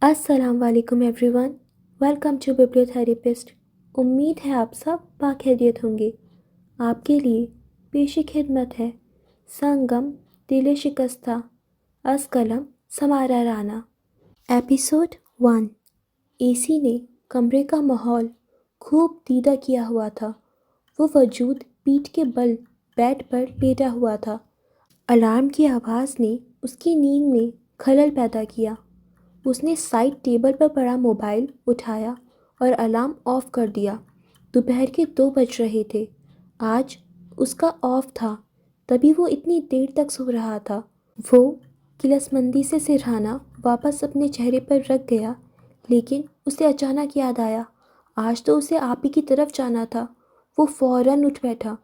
السلام علیکم every one, welcome to ببلیوتھراپسٹ۔ امید ہے آپ سب باخیریت ہوں گے۔ آپ کے لیے پیش خدمت ہے سنگم دل شکستہ از قلم سمارا رانا۔ ایپیسوڈ 1۔ اے سی نے کمرے کا ماحول خوب دیدہ کیا ہوا تھا۔ وہ وجود پیٹھ کے بل بیڈ پر لیٹا ہوا تھا۔ الارم کی آواز نے اس کی نیند میں خلل پیدا کیا۔ اس نے سائڈ ٹیبل پر پڑا موبائل اٹھایا اور الارم آف کر دیا۔ دوپہر کے 2 بج رہے تھے۔ آج اس کا آف تھا، تبھی وہ اتنی دیر تک سو رہا تھا۔ وہ کلسمندی سے سرہانہ واپس اپنے چہرے پر رکھ گیا، لیکن اسے اچانک یاد آیا آج تو اسے آپ ہی کی طرف جانا تھا۔ وہ فوراً اٹھ بیٹھا۔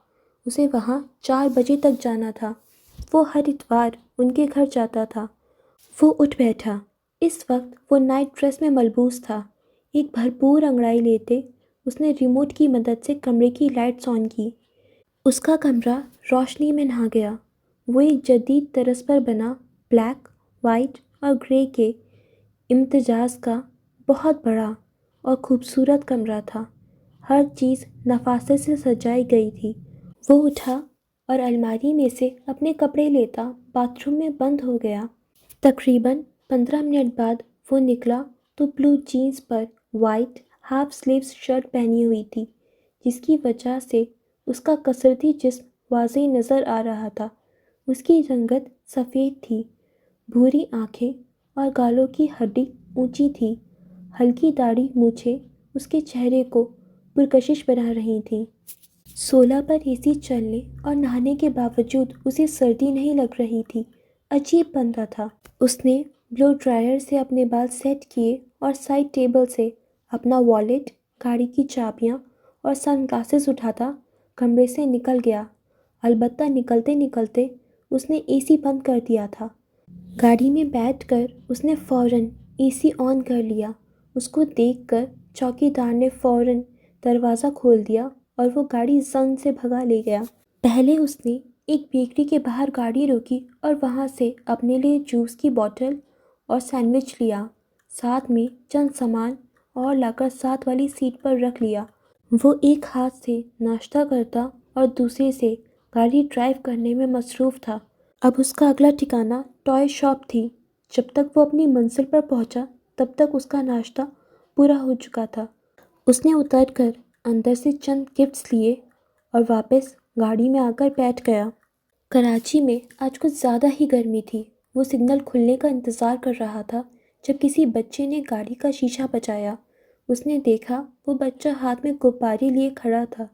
اسے وہاں 4 بجے تک جانا تھا۔ وہ ہر اتوار ان کے گھر جاتا تھا۔ وہ اٹھ بیٹھا۔ اس وقت وہ نائٹ ڈریس میں ملبوس تھا۔ ایک بھرپور انگڑائی لیتے اس نے ریموٹ کی مدد سے کمرے کی لائٹس آن کی۔ اس کا کمرہ روشنی میں نہا گیا۔ وہ ایک جدید طرز پر بنا بلیک، وائٹ اور گرے کے امتزاج کا بہت بڑا اور خوبصورت کمرہ تھا۔ ہر چیز نفاست سے سجائی گئی تھی۔ وہ اٹھا اور الماری میں سے اپنے کپڑے لیتا باتھ روم میں بند ہو گیا۔ تقریباً 15 منٹ بعد وہ نکلا تو بلو جینز پر وائٹ ہاف سلیوز شرٹ پہنی ہوئی تھی، جس کی وجہ سے اس کا کسرتی جسم واضح نظر آ رہا تھا۔ اس کی رنگت سفید تھی، بھوری آنکھیں اور گالوں کی ہڈی اونچی تھی۔ ہلکی داڑھی مونچھیں اس کے چہرے کو پرکشش بنا رہی تھیں۔ 16 پر اے سی چلنے اور نہانے کے باوجود اسے سردی نہیں لگ رہی تھی۔ عجیب بندہ تھا۔ اس نے بلو ڈرائر سے اپنے بال سیٹ کیے اور سائڈ ٹیبل سے اپنا والیٹ، گاڑی کی چابیاں اور سن گلاسز اٹھاتا کمرے سے نکل گیا۔ البتہ نکلتے نکلتے اس نے اے سی بند کر دیا تھا۔ گاڑی میں بیٹھ کر اس نے فوراً اے سی آن کر لیا۔ اس کو دیکھ کر چوکیدار نے فوراً دروازہ کھول دیا اور وہ گاڑی زنگ سے بھگا لے گیا۔ پہلے اس نے ایک بیکری کے باہر گاڑی روکی اور وہاں سے اپنے لیے جوس کی بوتل اور سینڈوچ لیا۔ ساتھ میں چند سامان اور لا کر ساتھ والی سیٹ پر رکھ لیا۔ وہ ایک ہاتھ سے ناشتہ کرتا اور دوسرے سے گاڑی ڈرائیو کرنے میں مصروف تھا۔ اب اس کا اگلا ٹھکانہ ٹوائے شاپ تھی۔ جب تک وہ اپنی منزل پر پہنچا تب تک اس کا ناشتہ پورا ہو چکا تھا۔ اس نے اتر کر اندر سے چند گفٹس لیے اور واپس گاڑی میں آ کر بیٹھ گیا۔ کراچی میں آج کچھ زیادہ ہی گرمی تھی۔ وہ سگنل کھلنے کا انتظار کر رہا تھا جب کسی بچے نے گاڑی کا شیشہ بجایا۔ اس نے دیکھا وہ بچہ ہاتھ میں غبارے لیے کھڑا تھا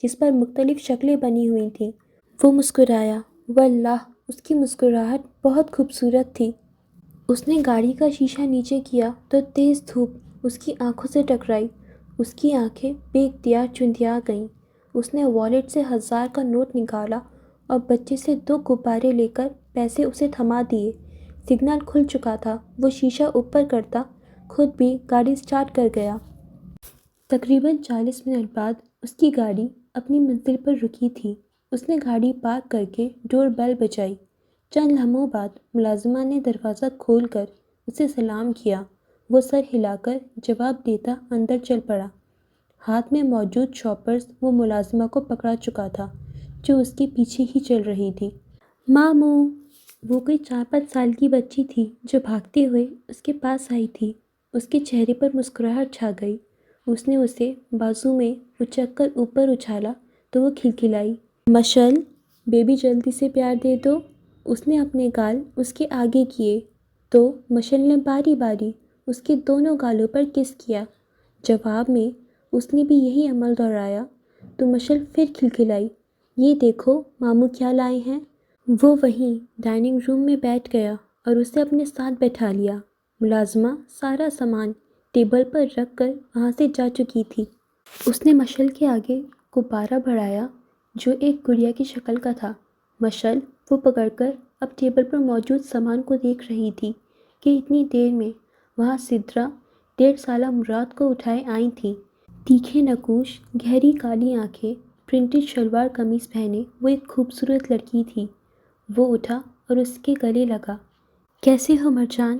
جس پر مختلف شکلیں بنی ہوئی تھیں۔ وہ مسکرایا۔ واللہ اس کی مسکراہٹ بہت خوبصورت تھی۔ اس نے گاڑی کا شیشہ نیچے کیا تو تیز دھوپ اس کی آنکھوں سے ٹکرائی۔ اس کی آنکھیں بے اختیار چندھیا گئیں۔ اس نے والیٹ سے 1000 کا نوٹ نکالا اور بچے سے 2 غبارے لے کر پیسے اسے تھما دیے۔ سگنل کھل چکا تھا۔ وہ شیشہ اوپر کرتا خود بھی گاڑی سٹارٹ کر گیا۔ تقریباً 40 منٹ بعد اس کی گاڑی اپنی منزل پر رکی تھی۔ اس نے گاڑی پارک کر کے ڈور بیل بجائی۔ چند لمحوں بعد ملازمہ نے دروازہ کھول کر اسے سلام کیا۔ وہ سر ہلا کر جواب دیتا اندر چل پڑا۔ ہاتھ میں موجود شاپرز وہ ملازمہ کو پکڑا چکا تھا جو اس کے پیچھے ہی چل رہی تھی۔ ماموں! وہ کوئی 4-5 سال کی بچی تھی جو بھاگتے ہوئے اس کے پاس آئی تھی۔ اس کے چہرے پر مسکراہٹ چھا گئی۔ اس نے اسے بازو میں اچک کر اوپر اچھالا تو وہ کھلکھلائی۔ مشل، بیبی جلدی سے پیار دے دو۔ اس نے اپنے گال اس کے آگے کیے تو مشل نے باری باری اس کے دونوں گالوں پر کس کیا۔ جواب میں اس نے بھی یہی عمل دہرایا تو مشل پھر کھلکھلائی۔ یہ دیکھو ماموں کیا لائے ہیں۔ وہ وہیں ڈائننگ روم میں بیٹھ گیا اور اسے اپنے ساتھ بیٹھا لیا۔ ملازمہ سارا سامان ٹیبل پر رکھ کر وہاں سے جا چکی تھی۔ اس نے مشل کے آگے غبارہ بڑھایا جو ایک گڑیا کی شکل کا تھا۔ مشل وہ پکڑ کر اب ٹیبل پر موجود سامان کو دیکھ رہی تھی کہ اتنی دیر میں وہاں سدرا 1.5 سالہ مراد کو اٹھائے آئی تھی۔ تیکھے نقوش، گہری کالی آنکھیں، پرنٹڈ شلوار قمیص پہنے وہ ایک خوبصورت لڑکی تھی۔ وہ اٹھا اور اس کے گلے لگا۔ کیسے ہو مرجان؟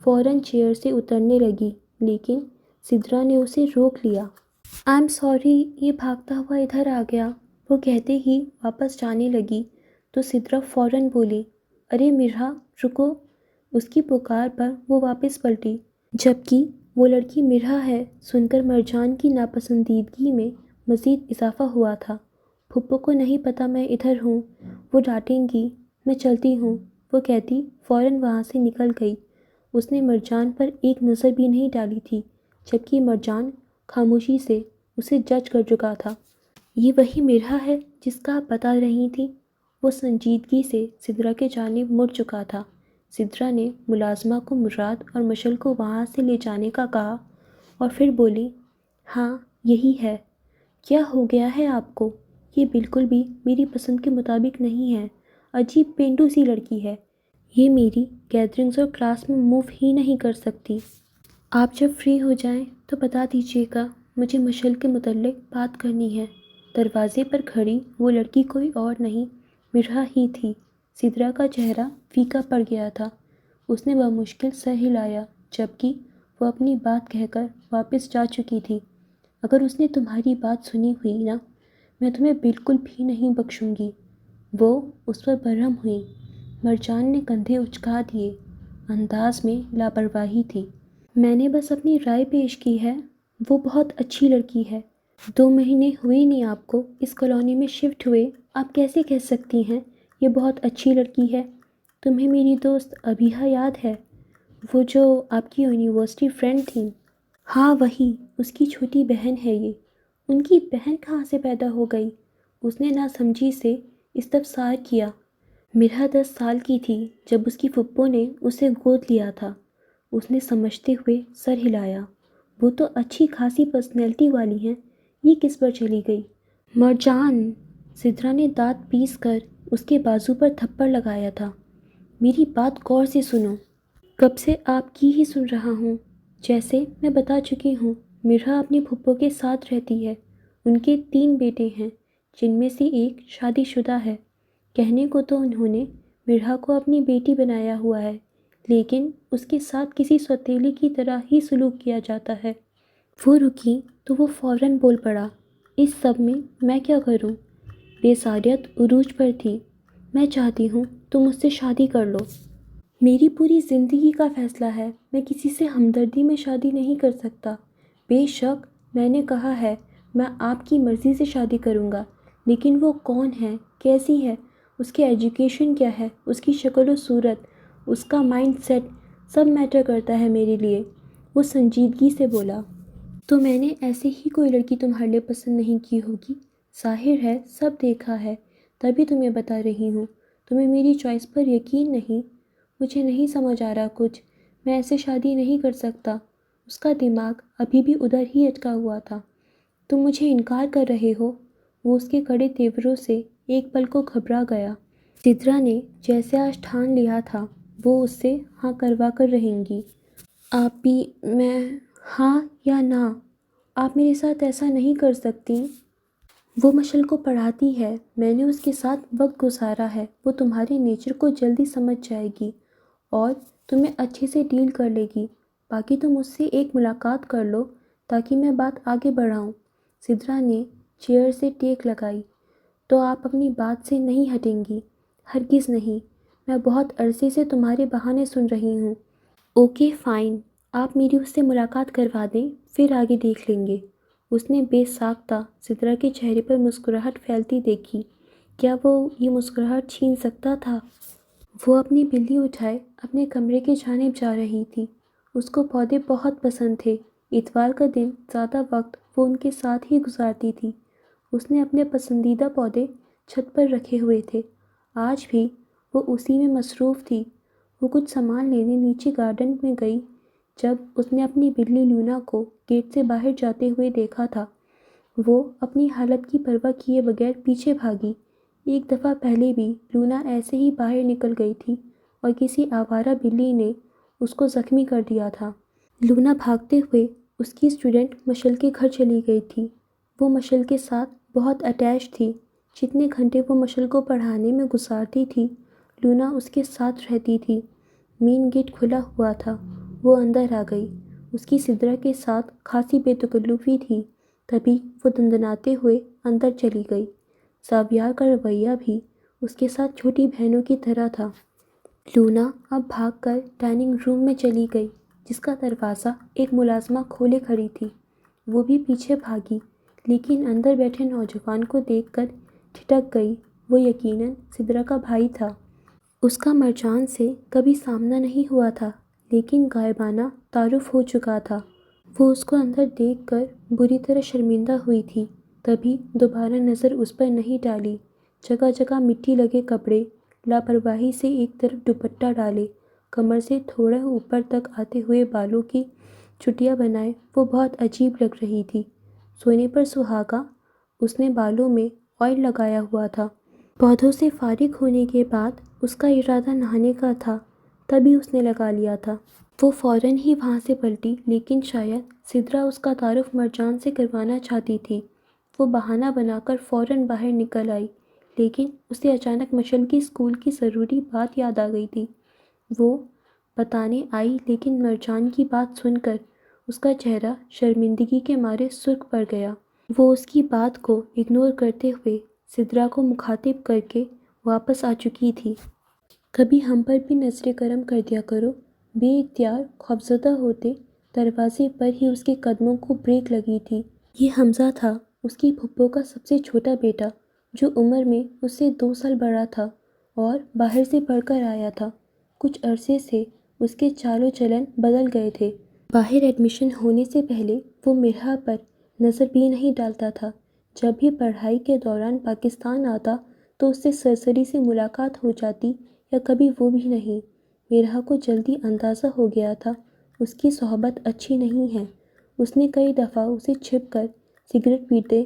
فوراً چیئر سے اترنے لگی، لیکن سدرا نے اسے روک لیا۔ آئی ایم سوری، یہ بھاگتا ہوا ادھر آ گیا، وہ کہتے ہی واپس جانے لگی تو سدرا فوراً بولی، ارے مرہا رکو۔ اس کی پکار پر وہ واپس پلٹی، جبکہ وہ لڑکی مرہا ہے سن کر مرجان کی ناپسندیدگی میں مزید اضافہ ہوا تھا۔ پھپھو کو نہیں پتہ میں ادھر ہوں، وہ ڈانٹیں گی، میں چلتی ہوں، وہ کہتی فوراً وہاں سے نکل گئی۔ اس نے مرجان پر ایک نظر بھی نہیں ڈالی تھی، جبکہ مرجان خاموشی سے اسے جج کر چکا تھا۔ یہ وہی مرہا ہے جس کا آپ بتا رہی تھیں؟ وہ سنجیدگی سے سدرا کے جانب مڑ چکا تھا۔ سدرا نے ملازمہ کو مراد اور مشل کو وہاں سے لے جانے کا کہا اور پھر بولی، ہاں یہی ہے۔ کیا ہو گیا ہے آپ کو؟ یہ بالکل بھی میری پسند کے مطابق نہیں ہے، عجیب پینڈو سی لڑکی ہے، یہ میری گیدرنگز اور کلاس میں موو ہی نہیں کر سکتی۔ آپ جب فری ہو جائیں تو بتا دیجیے گا، مجھے مشل کے متعلق بات کرنی ہے۔ دروازے پر کھڑی وہ لڑکی کوئی اور نہیں، مرہا ہی تھی۔ سدرا کا چہرہ پھیکا پڑ گیا تھا، اس نے بمشکل سر ہلایا، جبکہ وہ اپنی بات کہہ کر واپس جا چکی تھی۔ اگر اس نے تمہاری بات سنی ہوئی نا، میں تمہیں بالکل بھی نہیں بخشوں گی۔ وہ اس پر برہم ہوئی۔ مرجان نے کندھے اچکا دیے، انداز میں لاپرواہی تھی۔ میں نے بس اپنی رائے پیش کی ہے، وہ بہت اچھی لڑکی ہے۔ 2 مہینے ہوئے نہیں آپ کو اس کالونی میں شفٹ ہوئے، آپ کیسے کہہ سکتی ہیں یہ بہت اچھی لڑکی ہے؟ تمہیں میری دوست ابیہا یاد ہے، وہ جو آپ کی یونیورسٹی فرینڈ تھیں؟ ہاں وہی، اس کی چھوٹی بہن ہے یہ۔ ان کی بہن کہاں سے پیدا ہو گئی؟ اس نے ناسمجھی سے استفسار کیا۔ مرہا 10 سال کی تھی جب اس کی پھپھو نے اسے گود لیا تھا، اس نے سمجھتے ہوئے سر ہلایا۔ وہ تو اچھی خاصی پرسنالٹی والی ہیں، یہ کس پر چلی گئی؟ مرجان! سدرا نے دانت پیس کر اس کے بازو پر تھپڑ لگایا تھا۔ میری بات غور سے سنو۔ کب سے آپ کی ہی سن رہا ہوں۔ جیسے میں بتا چکی ہوں، مرہا اپنی پھپھو کے ساتھ رہتی ہے۔ ان کے 3 بیٹے ہیں، جن میں سے ایک شادی شدہ ہے۔ کہنے کو تو انہوں نے مرہا کو اپنی بیٹی بنایا ہوا ہے، لیکن اس کے ساتھ کسی سوتیلی کی طرح ہی سلوک کیا جاتا ہے۔ وہ رکی تو وہ فوراً بول پڑا، اس سب میں کیا کروں؟ بے ساریت عروج پر تھی۔ میں چاہتی ہوں تم مجھ سے شادی کر لو۔ میری پوری زندگی کا فیصلہ ہے، میں کسی سے ہمدردی میں شادی نہیں کر سکتا۔ بے شک میں نے کہا ہے میں آپ کی مرضی سے شادی کروں گا، لیکن وہ کون ہے، کیسی ہے، اس کے ایجوکیشن کیا ہے، اس کی شکل و صورت، اس کا مائنڈ سیٹ، سب میٹر کرتا ہے میرے لیے۔ وہ سنجیدگی سے بولا، تو میں نے ایسے ہی کوئی لڑکی تمہارے لیے پسند نہیں کی ہوگی؟ ظاہر ہے سب دیکھا ہے، تبھی تمہیں بتا رہی ہوں۔ تمہیں میری چوائس پر یقین نہیں؟ مجھے نہیں سمجھ آ رہا کچھ، میں ایسے شادی نہیں کر سکتا۔ اس کا دماغ ابھی بھی ادھر ہی اٹکا ہوا تھا۔ تم مجھے انکار کر رہے ہو؟ وہ اس کے کڑے تیوروں سے ایک پل کو گھبرا گیا۔ سدرا نے جیسے آج ٹھان لیا تھا وہ اس سے ہاں کروا کر رہیں گی۔ آپ بھی میں ہاں یا نہ؟ آپ میرے ساتھ ایسا نہیں کر سکتی۔ وہ مشل کو پڑھاتی ہے، میں نے اس کے ساتھ وقت گزارا ہے، وہ تمہارے نیچر کو جلدی سمجھ جائے گی اور تمہیں اچھے سے ڈیل کر لے گی۔ باقی تم مجھ سے ایک ملاقات کر لو تاکہ میں بات آگے بڑھاؤں۔ سدرا نے چیئر سے ٹیک لگائی، تو آپ اپنی بات سے نہیں ہٹیں گی؟ ہرگز نہیں، میں بہت عرصے سے تمہارے بہانے سن رہی ہوں۔ اوکے فائن، آپ میری اس سے ملاقات کروا دیں، پھر آگے دیکھ لیں گے۔ اس نے بے ساختہ سدرا کے چہرے پر مسکراہٹ پھیلتی دیکھی۔ کیا وہ یہ مسکراہٹ چھین سکتا تھا؟ وہ اپنی بلی اٹھائے اپنے کمرے کی جانب جا رہی تھی۔ اس کو پودے بہت پسند تھے، اتوار کا دن زیادہ وقت وہ ان کے ساتھ ہی گزارتی تھی۔ اس نے اپنے پسندیدہ پودے چھت پر رکھے ہوئے تھے، آج بھی وہ اسی میں مصروف تھی۔ وہ کچھ سامان لینے نیچے گارڈن میں گئی جب اس نے اپنی بلی لونا کو گیٹ سے باہر جاتے ہوئے دیکھا تھا۔ وہ اپنی حالت کی پرواہ کیے بغیر پیچھے بھاگی۔ ایک دفعہ پہلے بھی لونا ایسے ہی باہر نکل گئی تھی اور کسی آوارہ بلی نے اس کو زخمی کر دیا تھا۔ لونا بھاگتے ہوئے اس کی اسٹوڈنٹ مشل کے گھر چلی گئی تھی۔ وہ مشل کے ساتھ بہت اٹیچ تھی۔ جتنے گھنٹے وہ مشل کو پڑھانے میں گزارتی تھی، لونا اس کے ساتھ رہتی تھی۔ مین گیٹ کھلا ہوا تھا وہ اندر آ گئی۔ اس کی سدرا کے ساتھ خاصی بے تکلفی تھی، تبھی وہ دندناتے ہوئے اندر چلی گئی۔ زاویار کا رویہ بھی اس کے ساتھ چھوٹی بہنوں کی طرح تھا۔ لونا اب بھاگ کر ڈائننگ روم میں چلی گئی، جس کا دروازہ ایک ملازمہ کھولے کھڑی تھی۔ وہ بھی پیچھے بھاگی، لیکن اندر بیٹھے نوجوان کو دیکھ کر ٹھٹک گئی۔ وہ یقیناً سدرا کا بھائی تھا۔ اس کا مرجان سے کبھی سامنا نہیں ہوا تھا، لیکن غائبانہ تعارف ہو چکا تھا۔ وہ اس کو اندر دیکھ کر بری طرح شرمندہ ہوئی تھی، تبھی دوبارہ نظر اس پر نہیں ڈالی۔ جگہ جگہ مٹی لگے کپڑے، لاپرواہی سے ایک طرف دوپٹہ ڈالے، کمر سے تھوڑا اوپر تک آتے ہوئے بالوں کی چٹیاں بنائے، وہ بہت عجیب لگ رہی تھی۔ سونے پر سہاگا، اس نے بالوں میں آئل لگایا ہوا تھا۔ پودوں سے فارغ ہونے کے بعد اس کا ارادہ نہانے کا تھا، تبھی اس نے لگا لیا تھا۔ وہ فوراً ہی وہاں سے پلٹی، لیکن شاید سدرا اس کا تعارف مرجان سے کروانا چاہتی تھی۔ وہ بہانہ بنا کر فوراً باہر نکل آئی، لیکن اسے اچانک مشل کی اسکول کی ضروری بات یاد آ گئی تھی۔ وہ بتانے آئی، لیکن مرجان کی بات سن کر اس کا چہرہ شرمندگی کے مارے سرخ پڑ گیا۔ وہ اس کی بات کو اگنور کرتے ہوئے سدرا کو مخاطب کر کے واپس آ چکی تھی۔ کبھی ہم پر بھی نظر کرم کر دیا کرو۔ بے اختیار خوفزدہ ہوتے دروازے پر ہی اس کے قدموں کو بریک لگی تھی۔ یہ حمزہ تھا، اس کی پھپھو کا سب سے چھوٹا بیٹا، جو عمر میں اس سے 2 سال بڑا تھا اور باہر سے پڑھ کر آیا تھا۔ کچھ عرصے سے اس کے چال و چلن بدل گئے تھے۔ باہر ایڈمیشن ہونے سے پہلے وہ مرحا پر نظر بھی نہیں ڈالتا تھا۔ جب بھی پڑھائی کے دوران پاکستان آتا تو اس سے سرسری سے ملاقات ہو جاتی، یا کبھی وہ بھی نہیں۔ مرحا کو جلدی اندازہ ہو گیا تھا اس کی صحبت اچھی نہیں ہے۔ اس نے کئی دفعہ اسے چھپ کر سگریٹ پیتے،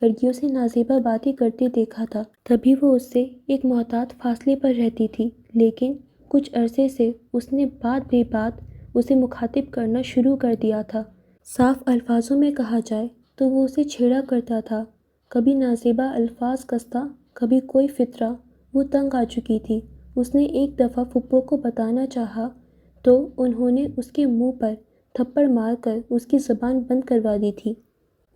لڑکیوں سے نازیبا باتیں کرتے دیکھا تھا۔ تبھی وہ اس سے ایک محتاط فاصلے پر رہتی تھی، لیکن کچھ عرصے سے اس نے بات بے بات اسے مخاطب کرنا شروع کر دیا تھا۔ صاف الفاظوں میں کہا جائے تو وہ اسے چھیڑا کرتا تھا۔ کبھی نازیبا الفاظ کستا، کبھی کوئی فطرہ۔ وہ تنگ آ چکی تھی۔ اس نے ایک دفعہ پھپھو کو بتانا چاہا تو انہوں نے اس کے منہ پر تھپڑ مار کر اس کی زبان بند کروا دی تھی۔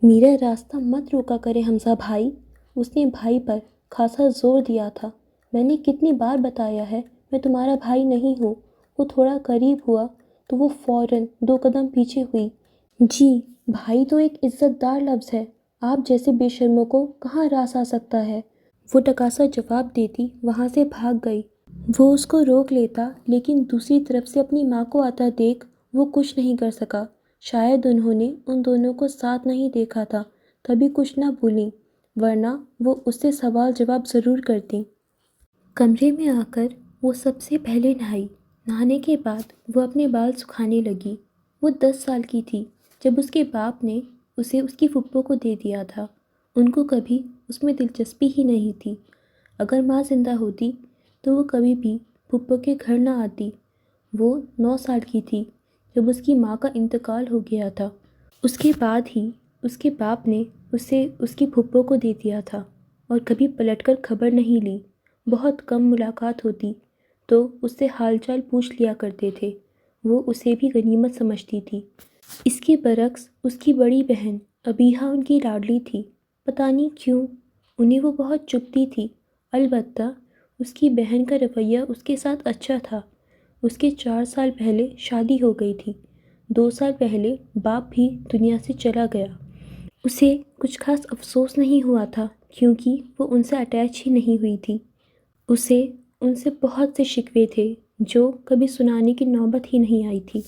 میرا راستہ مت روکا کرے حمزہ بھائی، اس نے بھائی پر خاصا زور دیا تھا۔ میں نے کتنی بار بتایا ہے میں تمہارا بھائی نہیں ہوں۔ وہ تھوڑا قریب ہوا تو وہ فوراً 2 قدم پیچھے ہوئی۔ جی، بھائی تو ایک عزت دار لفظ ہے، آپ جیسے بے شرموں کو کہاں راس آ سکتا ہے؟ وہ ٹکاسا جواب دیتی وہاں سے بھاگ گئی۔ وہ اس کو روک لیتا، لیکن دوسری طرف سے اپنی ماں کو آتا دیکھ وہ کچھ نہیں کر سکا۔ شاید انہوں نے ان دونوں کو ساتھ نہیں دیکھا تھا، تبھی کچھ نہ بولیں، ورنہ وہ اس سے سوال جواب ضرور کرتیں۔ کمرے میں آ کر وہ سب سے پہلے نہائی۔ نہانے کے بعد وہ اپنے بال سکھانے لگی۔ وہ 10 سال کی تھی جب اس کے باپ نے اسے اس کی پھپھو کو دے دیا تھا۔ ان کو کبھی اس میں دلچسپی ہی نہیں تھی۔ اگر ماں زندہ ہوتی تو وہ کبھی بھی پھپھو کے گھر نہ آتی۔ وہ 9 سال کی تھی جب اس کی ماں کا انتقال ہو گیا تھا۔ اس کے بعد ہی اس کے باپ نے اسے اس کی پھپھو کو دے دیا تھا، اور کبھی پلٹ کر خبر نہیں لی۔ بہت کم ملاقات ہوتی تو اس سے حال چال پوچھ لیا کرتے تھے۔ وہ اسے بھی غنیمت سمجھتی تھی۔ اس کے برعکس اس کی بڑی بہن ابیہا ان کی لاڈلی تھی۔ پتہ نہیں کیوں انہیں وہ بہت چبھتی تھی۔ البتہ اس کی بہن کا رویہ اس کے ساتھ اچھا تھا۔ اس کے 4 سال پہلے شادی ہو گئی تھی۔ 2 سال پہلے باپ بھی دنیا سے چلا گیا۔ اسے کچھ خاص افسوس نہیں ہوا تھا، کیونکہ وہ ان سے اٹیچ ہی نہیں ہوئی تھی۔ اسے ان سے بہت سے شکوے تھے جو کبھی سنانے کی نوبت ہی نہیں آئی تھی۔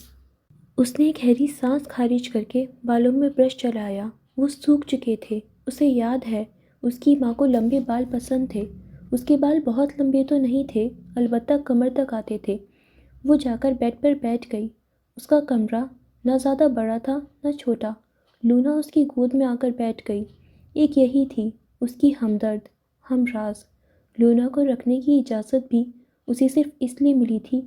اس نے ایک گہری سانس خارج کر کے بالوں میں برش چلایا۔ وہ سوکھ چکے تھے۔ اسے یاد ہے اس کی ماں کو لمبے بال پسند تھے۔ اس کے بال بہت لمبے تو نہیں تھے، البتہ کمر تک آتے تھے۔ وہ جا کر بیڈ پر بیٹھ گئی۔ اس کا کمرہ نہ زیادہ بڑا تھا نہ چھوٹا۔ لونا اس کی گود میں آ کر بیٹھ گئی۔ ایک یہی تھی اس کی ہمدرد، ہمراز۔ لونا کو رکھنے کی اجازت بھی اسے صرف اس لیے ملی تھی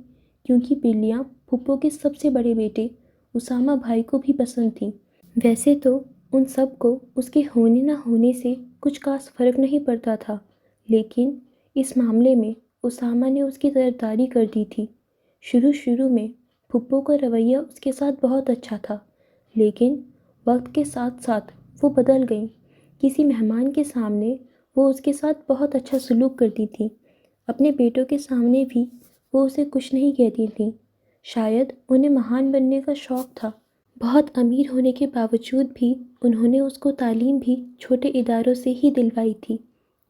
کیونکہ بلیاں پھپھو کے سب سے بڑے بیٹے اسامہ بھائی کو بھی پسند تھیں۔ ویسے تو ان سب کو اس کے ہونے نہ ہونے سے کچھ خاص فرق نہیں پڑتا تھا، لیکن اس معاملے میں اسامہ نے اس کی طرفداری کر دی تھی۔ شروع میں پھپھو کا رویہ اس کے ساتھ بہت اچھا تھا، لیکن وقت کے ساتھ ساتھ وہ بدل گئیں۔ کسی مہمان کے سامنے وہ اس کے ساتھ بہت اچھا سلوک کرتی تھیں، اپنے بیٹوں کے سامنے بھی وہ اسے کچھ نہیں کہتی تھیں۔ شاید انہیں مہان بننے کا شوق تھا۔ بہت امیر ہونے کے باوجود بھی انہوں نے اس کو تعلیم بھی چھوٹے اداروں سے ہی دلوائی تھی۔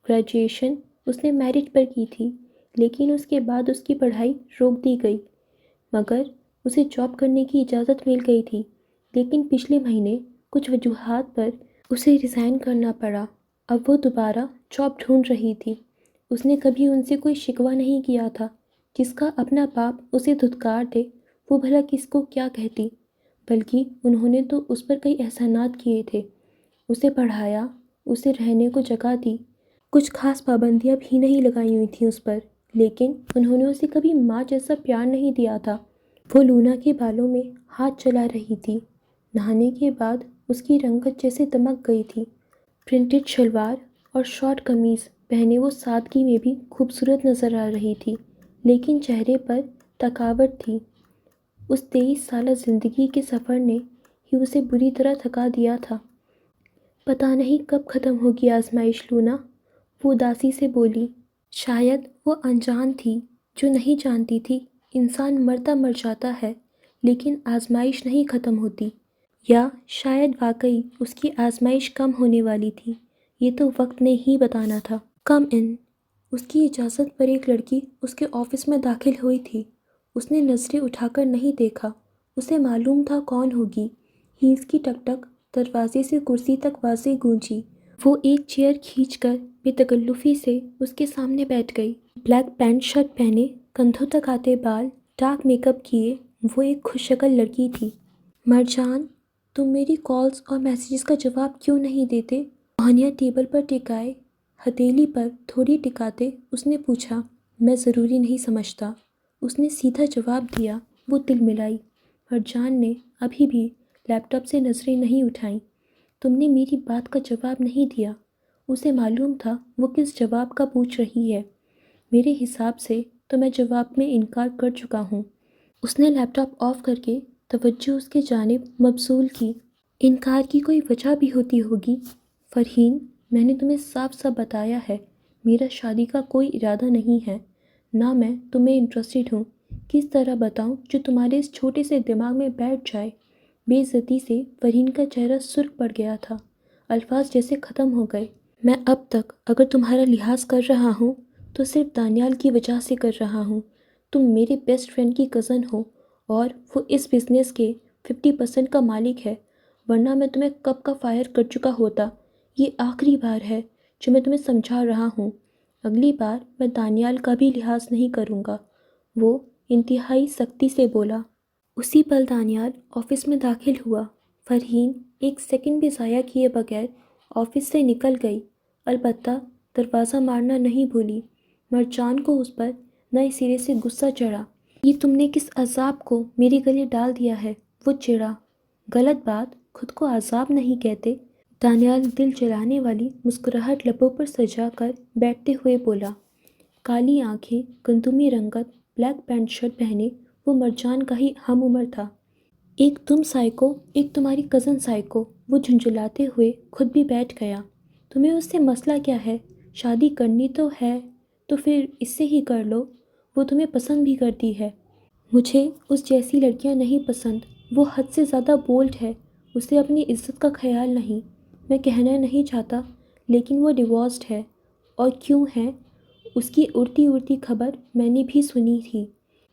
گریجویشن اس نے میرٹ پر کی تھی، لیکن اس کے بعد اس کی پڑھائی روک دی گئی، مگر اسے جاب کرنے کی اجازت مل گئی تھی۔ لیکن پچھلے مہینے کچھ وجوہات پر اسے ریزائن کرنا پڑا۔ اب وہ دوبارہ جاب ڈھونڈ رہی تھی۔ اس نے کبھی ان سے کوئی شکوہ نہیں کیا تھا۔ جس کا اپنا باپ اسے دھتکار دے وہ بھلا کس کو کیا کہتی، بلکہ انہوں نے تو اس پر کئی احسانات کیے تھے، اسے پڑھایا، اسے رہنے کو جگہ دی، کچھ خاص پابندیاں بھی نہیں لگائی ہوئی تھیں اس پر، لیکن انہوں نے اسے کبھی ماں جیسا پیار نہیں دیا تھا۔ وہ لونا کے بالوں میں ہاتھ چلا رہی تھی۔ نہانے کے بعد اس کی رنگت جیسے دمک گئی تھی۔ پرنٹڈ شلوار اور شارٹ قمیض پہنے وہ سادگی میں بھی خوبصورت نظر آ رہی تھی، لیکن چہرے پر تھکاوٹ تھی۔ اس 23 سالہ زندگی کے سفر نے ہی اسے بری طرح تھکا دیا تھا۔ پتہ نہیں کب ختم ہوگی آزمائش لونا، وہ اداسی سے بولی۔ شاید وہ انجان تھی جو نہیں جانتی تھی انسان مرتا مر جاتا ہے، لیکن آزمائش نہیں ختم ہوتی، یا شاید واقعی اس کی آزمائش کم ہونے والی تھی، یہ تو وقت نے ہی بتانا تھا۔ کم ان۔ اس کی اجازت پر ایک لڑکی اس کے آفس میں داخل ہوئی تھی۔ اس نے نظریں اٹھا کر نہیں دیکھا، اسے معلوم تھا کون ہوگی۔ ہیلز کی ٹک ٹک دروازے سے کرسی تک واضح گونجی۔ وہ ایک چیئر کھینچ کر بے تکلفی سے اس کے سامنے بیٹھ گئی۔ بلیک پینٹ شرٹ پہنے، کندھوں تک آتے بال، ڈارک میک اپ کیے، وہ ایک خوش شکل لڑکی تھی۔ مرجان، تم میری کالز اور میسیجز کا جواب کیوں نہیں دیتے؟ ہانیہ ٹیبل پر ٹکائے ہتھیلی پر تھوڑی ٹکاتے اس نے پوچھا۔ میں ضروری نہیں سمجھتا، اس نے سیدھا جواب دیا۔ وہ دل ملائی۔ مرجان نے ابھی بھی لیپ ٹاپ سے نظریں نہیں اٹھائیں۔ تم نے میری بات کا جواب نہیں دیا۔ اسے معلوم تھا وہ کس جواب کا پوچھ رہی ہے۔ میرے حساب سے تو میں جواب میں انکار کر چکا ہوں۔ اس نے لیپ ٹاپ آف کر کے توجہ اس کی جانب مبذول کی۔ انکار کی کوئی وجہ بھی ہوتی ہوگی فرحین، میں نے تمہیں صاف صاف بتایا ہے، میرا شادی کا کوئی ارادہ نہیں ہے، نہ میں تمہیں انٹرسٹڈ ہوں۔ کس طرح بتاؤں جو تمہارے اس چھوٹے سے دماغ میں بیٹھ جائے؟ بے عزتی سے فرحین کا چہرہ سرخ پڑ گیا تھا، الفاظ جیسے ختم ہو گئے۔ میں اب تک اگر تمہارا لحاظ کر رہا ہوں تو صرف دانیال کی وجہ سے کر رہا ہوں۔ تم میرے بیسٹ فرینڈ کی کزن ہو اور وہ اس بزنس کے 50% کا مالک ہے، ورنہ میں تمہیں کب کا فائر کر چکا ہوتا۔ یہ آخری بار ہے جو میں تمہیں سمجھا رہا ہوں، اگلی بار میں دانیال کا بھی لحاظ نہیں کروں گا، وہ انتہائی سختی سے بولا۔ اسی پل دانیال آفس میں داخل ہوا۔ فرحین ایک سیکنڈ بھی ضائع کیے بغیر آفس سے نکل گئی، البتہ دروازہ مارنا نہیں بھولی۔ مرجان کو اس پر نئے سرے سے غصہ چڑھا۔ یہ تم نے کس عذاب کو میرے گلے ڈال دیا ہے؟ وہ چڑھا۔ غلط بات، خود کو عذاب نہیں کہتے، دانیال دل جلانے والی مسکراہٹ لبوں پر سجا کر بیٹھتے ہوئے بولا۔ کالی آنکھیں، گندمی رنگت، بلیک پینٹ شرٹ پہنے وہ مرجان کا ہی ہم عمر تھا۔ ایک تم سائیکو، ایک تمہاری کزن سائیکو، وہ جھنجھلاتے ہوئے خود بھی بیٹھ گیا۔ تمہیں اس سے مسئلہ کیا ہے؟ شادی کرنی تو ہے تو پھر اس سے ہی کر لو، وہ تمہیں پسند بھی کرتی ہے۔ مجھے اس جیسی لڑکیاں نہیں پسند، وہ حد سے زیادہ بولڈ ہے، اسے اپنی عزت کا خیال نہیں۔ میں کہنا نہیں چاہتا لیکن وہ ڈیورسڈ ہے۔ اور کیوں ہے؟ اس کی اڑتی اڑتی خبر میں نے بھی سنی تھی۔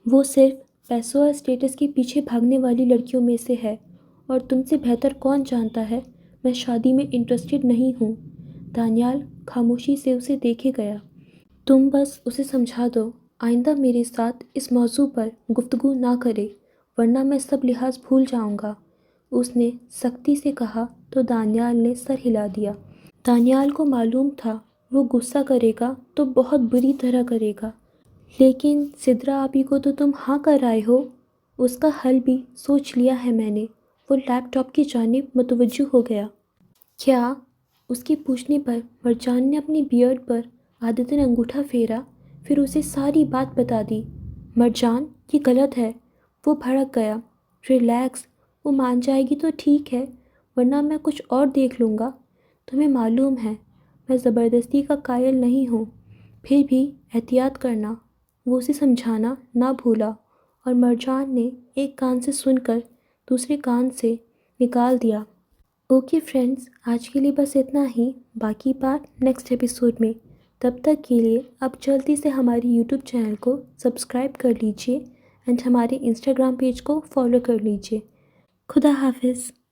وہ صرف پیسوں اور اسٹیٹس کے پیچھے بھاگنے والی لڑکیوں میں سے ہے، اور تم سے بہتر کون جانتا ہے میں شادی میں انٹرسٹڈ نہیں ہوں۔ دانیال خاموشی سے اسے دیکھے گیا۔ تم بس اسے سمجھا دو آئندہ میرے ساتھ اس موضوع پر گفتگو نہ کرے، ورنہ میں سب لحاظ بھول جاؤں گا، اس نے سختی سے کہا تو دانیال نے سر ہلا دیا۔ دانیال کو معلوم تھا وہ غصہ کرے گا تو بہت بری طرح کرے گا، لیکن سدرا آپی کو تو تم ہاں کر آئے ہو، اس کا حل بھی سوچ لیا ہے میں نے۔ وہ لیپ ٹاپ کی جانب متوجہ ہو گیا۔ کیا؟ اس کے پوچھنے پر مرجان نے اپنی بیئرڈ پر عادتاً انگوٹھا پھیرا، پھر اسے ساری بات بتا دی۔ مرجان، یہ غلط ہے، وہ بھڑک گیا۔ ریلیکس، وہ مان جائے گی تو ٹھیک ہے، ورنہ میں کچھ اور دیکھ لوں گا۔ تمہیں معلوم ہے میں زبردستی کا قائل نہیں ہوں، پھر بھی احتیاط کرنا۔ وہ اسے سمجھانا نہ بھولا اور مرجان نے ایک کان سے سن کر دوسرے کان سے نکال دیا۔ اوکے فرینڈز، آج کے لیے بس اتنا ہی، باقی بات نیکسٹ ایپیسوڈ میں۔ تب تک کے لیے اب جلدی سے ہماری یوٹیوب چینل کو سبسکرائب کر لیجئے اینڈ ہمارے انسٹاگرام پیج کو فالو کر لیجئے۔ خدا حافظ۔